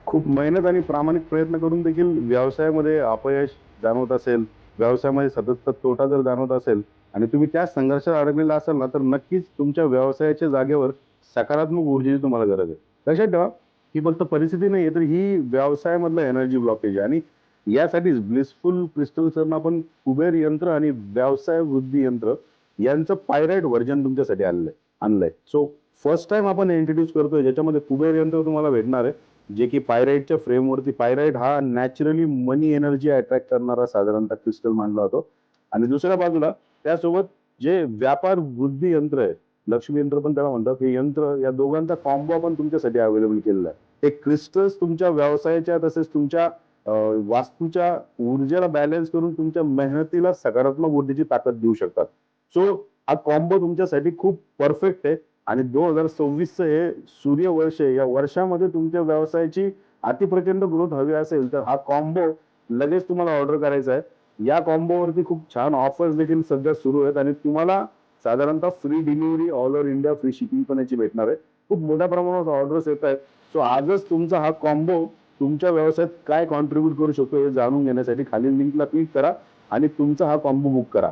खूप मेहनत आणि प्रामाणिक प्रयत्न करून देखील व्यवसायामध्ये अपयश जाणवत असेल, व्यवसायामध्ये सततचा तोटा जर जाणवत असेल आणि तुम्ही त्या संघर्षात अडकलेला असाल ना, तर नक्कीच तुमच्या व्यवसायाच्या जागेवर सकारात्मक ऊर्जेची तुम्हाला गरज आहे. लक्षात ठेवा, ही फक्त परिस्थिती नाहीये, तर ही व्यवसायामधलं एनर्जी ब्लॉकेज आहे आणि यासाठीच ब्लिसफुल क्रिस्टल सरनं आपण कुबेर यंत्र आणि व्यवसाय वृद्धी यंत्र यांचं पायराइट व्हर्जन तुमच्यासाठी आणलंय. सो फर्स्ट टाईम आपण इंट्रोड्यूस करतोय, ज्याच्यामध्ये कुबेर यंत्र तुम्हाला भेटणार आहे. जे की पायराइटच्या फ्रेमवरती पायराइट हा नॅचरली मनी एनर्जी अट्रॅक्ट करणारा साधारणतः क्रिस्टल मानला जातो आणि दुसऱ्या बाजूला त्यासोबत जे व्यापार वृद्धी यंत्र आहे, लक्ष्मी यंत्र पण त्याला म्हणतात, हे यंत्र या दोघांचा कॉम्बो आपण तुमच्यासाठी अवेलेबल केलेला आहे. हे क्रिस्टल्स तुमच्या व्यवसायाच्या तसेच तुमच्या वास्तूच्या ऊर्जेला बॅलन्स करून तुमच्या मेहनतीला सकारात्मक ऊर्जेची ताकद देऊ शकतात. सो हा कॉम्बो तुमच्यासाठी खूप परफेक्ट आहे आणि 2026चं हे सूर्यवर्ष आहे. या वर्षामध्ये तुमच्या व्यवसायाची अतिप्रचंड ग्रोथ हवी असेल, तर हा कॉम्बो लगेच तुम्हाला ऑर्डर करायचा आहे. या कॉम्बोवरती खूप छान ऑफर्स देखील सध्या सुरू आहेत आणि तुम्हाला साधारणतः free delivery all over India, free shipping पण याची भेटणार आहे. खूप मोठ्या प्रमाणात ऑर्डर्स येत आहेत. सो आजच तुमचा हा कॉम्बो तुमच्या व्यवसायात काय कॉन्ट्रिब्यूट करू शकतो हे जाणून घेण्यासाठी खालील लिंकला क्लिक करा आणि तुमचा हा कॉम्बो बुक करा.